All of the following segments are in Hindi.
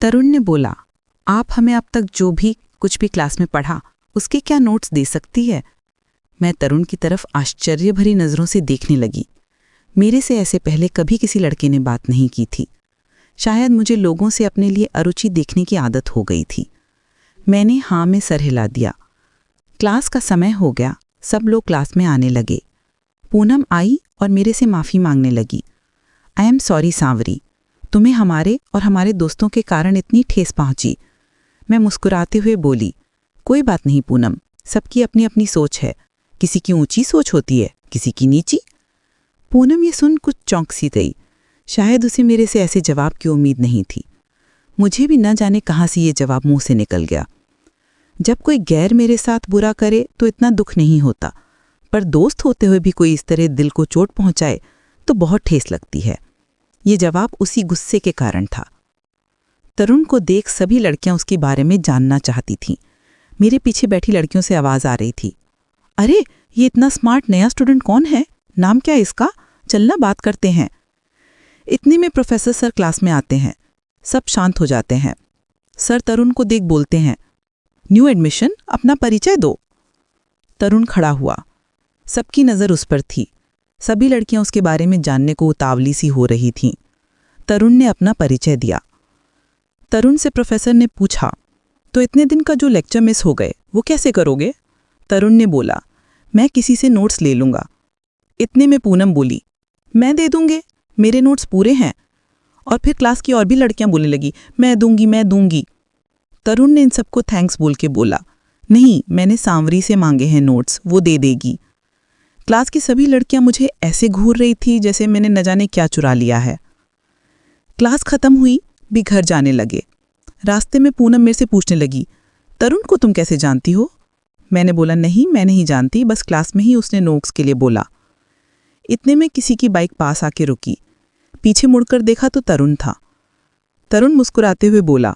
तरुण ने बोला, आप हमें अब तक जो भी कुछ भी क्लास में पढ़ा उसके क्या नोट्स दे सकती है? मैं तरुण की तरफ आश्चर्य भरी नज़रों से देखने लगी। मेरे से ऐसे पहले कभी किसी लड़के ने बात नहीं की थी। शायद मुझे लोगों से अपने लिए अरुचि देखने की आदत हो गई थी। मैंने हाँ में सर हिला दिया। क्लास का समय हो गया। सब लोग क्लास में आने लगे। पूनम आई और मेरे से माफ़ी मांगने लगी। आई एम सॉरी सांवरी, तुम्हें हमारे और हमारे दोस्तों के कारण इतनी ठेस पहुंची। मैं मुस्कुराते हुए बोली, कोई बात नहीं पूनम, सबकी अपनी अपनी सोच है। किसी की ऊंची सोच होती है, किसी की नीची। पूनम ये सुन कुछ चौंक सी गई। शायद उसे मेरे से ऐसे जवाब की उम्मीद नहीं थी। मुझे भी न जाने कहाँ से ये जवाब मुंह से निकल गया। जब कोई गैर मेरे साथ बुरा करे तो इतना दुख नहीं होता, पर दोस्त होते हुए भी कोई इस तरह दिल को चोट पहुंचाए तो बहुत ठेस लगती है। ये जवाब उसी गुस्से के कारण था। तरुण को देख सभी लड़कियां उसके बारे में जानना चाहती थीं। मेरे पीछे बैठी लड़कियों से आवाज़ आ रही थी, अरे ये इतना स्मार्ट नया स्टूडेंट कौन है? नाम क्या है इसका? चलना बात करते हैं। इतने में प्रोफेसर सर क्लास में आते हैं। सब शांत हो जाते हैं। सर तरुण को देख बोलते हैं, न्यू एडमिशन, अपना परिचय दो। तरुण खड़ा हुआ। सबकी नज़र उस पर थी। सभी लड़कियां उसके बारे में जानने को उतावली सी हो रही थीं। तरुण ने अपना परिचय दिया। तरुण से प्रोफेसर ने पूछा, तो इतने दिन का जो लेक्चर मिस हो गए वो कैसे करोगे? तरुण ने बोला, मैं किसी से नोट्स ले लूँगा। इतने में पूनम बोली, मैं दे दूँगे, मेरे नोट्स पूरे हैं। और फिर क्लास की और भी लड़कियां बोलने लगी, मैं दूंगी। तरुण ने इन सबको थैंक्स बोल के बोला, नहीं, मैंने सांवरी से मांगे हैं नोट्स, वो दे देगी। क्लास की सभी लड़कियां मुझे ऐसे घूर रही थी जैसे मैंने न जाने क्या चुरा लिया है। क्लास खत्म हुई, भी घर जाने लगे। रास्ते में पूनम मेरे से पूछने लगी, तरुण को तुम कैसे जानती हो? मैंने बोला, नहीं मैं नहीं जानती, बस क्लास में ही उसने नोट्स के लिए बोला। इतने में किसी की बाइक पास आके रुकी। पीछे मुड़कर देखा तो तरुण था। तरुण मुस्कुराते हुए बोला,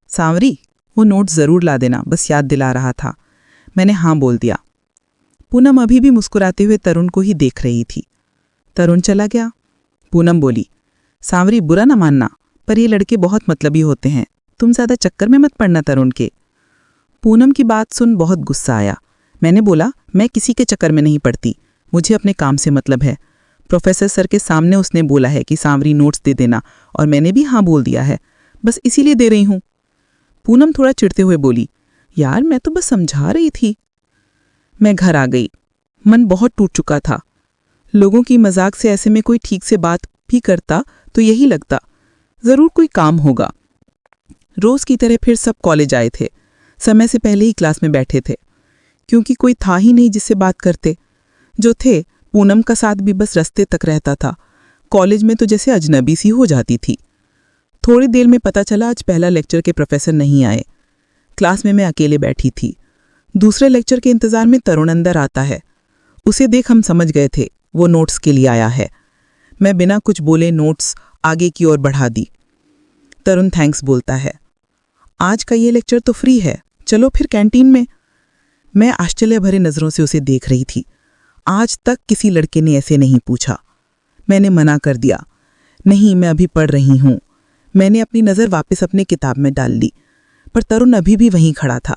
सांवरी वो नोट्स ज़रूर ला देना, बस याद दिला रहा था। मैंने हाँ बोल दिया। पूनम अभी भी मुस्कुराते हुए तरुण को ही देख रही थी। तरुण चला गया। पूनम बोली, सांवरी बुरा ना मानना, पर ये लड़के बहुत मतलबी होते हैं, तुम ज़्यादा चक्कर में मत पड़ना तरुण के। पूनम की बात सुन बहुत गुस्सा आया। मैंने बोला, मैं किसी के चक्कर में नहीं पड़ती, मुझे अपने काम से मतलब है। प्रोफेसर सर के सामने उसने बोला है कि सांवरी नोट्स दे देना, और मैंने भी हाँ बोल दिया है, बस इसीलिए दे रही हूँ। पूनम थोड़ा चिढ़ते हुए बोली, यार मैं तो बस समझा रही थी। मैं घर आ गई। मन बहुत टूट चुका था। लोगों की मजाक से ऐसे में कोई ठीक से बात भी करता तो यही लगता, ज़रूर कोई काम होगा। रोज़ की तरह फिर सब कॉलेज आए थे। समय से पहले ही क्लास में बैठे थे, क्योंकि कोई था ही नहीं जिससे बात करते। जो थे, पूनम का साथ भी बस रास्ते तक रहता था। कॉलेज में तो जैसे अजनबी सी हो जाती थी। थोड़ी देर में पता चला आज पहला लेक्चर के प्रोफेसर नहीं आए। क्लास में मैं अकेले बैठी थी। दूसरे लेक्चर के इंतज़ार में तरुण अंदर आता है। उसे देख हम समझ गए थे वो नोट्स के लिए आया है। मैं बिना कुछ बोले नोट्स आगे की ओर बढ़ा दी। तरुण थैंक्स बोलता है, आज का ये लेक्चर तो फ्री है, चलो फिर कैंटीन में। मैं आश्चर्य भरे नज़रों से उसे देख रही थी। आज तक किसी लड़के ने ऐसे नहीं पूछा। मैंने मना कर दिया, नहीं मैं अभी पढ़ रही हूँ। मैंने अपनी नज़र वापस अपनी किताब में डाल ली, पर तरुण अभी भी वहीं खड़ा था।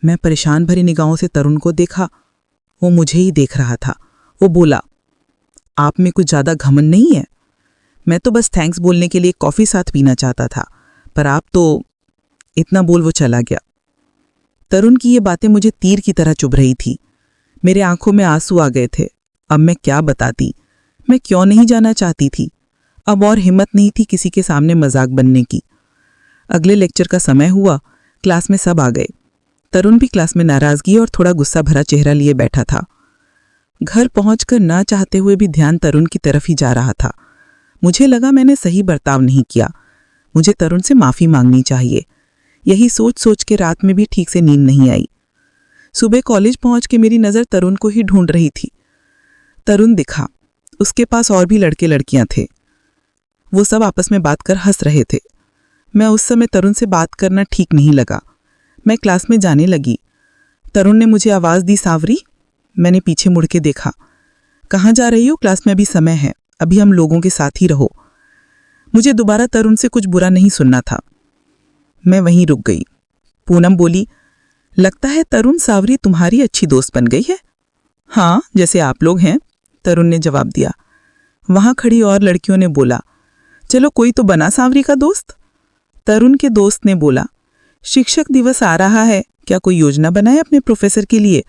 मैं परेशान भरी निगाहों से तरुण को देखा। वो मुझे ही देख रहा था। वो बोला, आप में कुछ ज़्यादा घमंड नहीं है? मैं तो बस थैंक्स बोलने के लिए कॉफ़ी साथ पीना चाहता था, पर आप तो। इतना बोल वो चला गया। तरुण की ये बातें मुझे तीर की तरह चुभ रही थी। मेरे आंखों में आंसू आ गए थे। अब मैं क्या बताती? मैं क्यों नहीं जाना चाहती थी? अब और हिम्मत नहीं थी किसी के सामने मजाक बनने की। अगले लेक्चर का समय हुआ। क्लास में सब आ गए। तरुण भी क्लास में नाराज़गी और थोड़ा गुस्सा भरा चेहरा लिए बैठा था। घर पहुंचकर ना चाहते हुए भी ध्यान तरुण की तरफ ही जा रहा था। मुझे लगा मैंने सही बर्ताव नहीं किया। मुझे तरुण से माफ़ी मांगनी चाहिए। यही सोच सोच के रात में भी ठीक से नींद नहीं आई। सुबह कॉलेज पहुंच के मेरी नज़र तरुण को ही ढूंढ रही थी। तरुण दिखा। उसके पास और भी लड़के लड़कियां थे। वो सब आपस में बात कर हंस रहे थे। मैं उस समय तरुण से बात करना ठीक नहीं लगा। मैं क्लास में जाने लगी। तरुण ने मुझे आवाज़ दी, सांवरी। मैंने पीछे मुड़ के देखा। कहाँ जा रही हो? क्लास में अभी समय है, अभी हम लोगों के साथ ही रहो। मुझे दोबारा तरुण से कुछ बुरा नहीं सुनना था। मैं वहीं रुक गई। पूनम बोली, लगता है तरुण सावरी तुम्हारी अच्छी दोस्त बन गई है। हाँ, जैसे आप लोग हैं, तरुण ने जवाब दिया। वहां खड़ी और लड़कियों ने बोला, चलो कोई तो बना सावरी का दोस्त। तरुण के दोस्त ने बोला, शिक्षक दिवस आ रहा है, क्या कोई योजना बनाए अपने प्रोफेसर के लिए।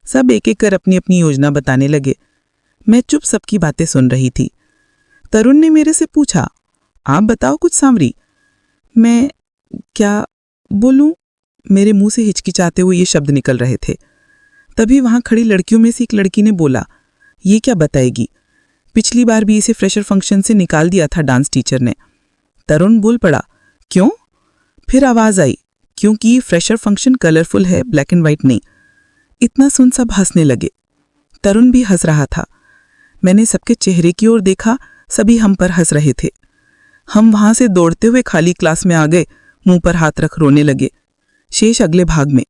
सब एक एक कर अपनी अपनी योजना बताने लगे। मैं चुप सबकी बातें सुन रही थी। तरुण ने मेरे से पूछा, आप बताओ कुछ सावरी। मैं क्या बोलूं? मेरे मुंह से हिचकिचाते हुए ये शब्द निकल रहे थे। तभी वहां खड़ी लड़कियों में से एक लड़की ने बोला, ये क्या बताएगी? पिछली बार भी इसे फ्रेशर फंक्शन से निकाल दिया था डांस टीचर ने। तरुण बोल पड़ा, क्यों? फिर आवाज आई, क्योंकि फ्रेशर फंक्शन कलरफुल है, ब्लैक एंड व्हाइट नहीं। इतना सुन सब हंसने लगे। तरुण भी हंस रहा था। मैंने सबके चेहरे की ओर देखा, सभी हम पर हंस रहे थे। हम वहां से दौड़ते हुए खाली क्लास में आ गए, मुंह पर हाथ रख रोने लगे। शेष अगले भाग में।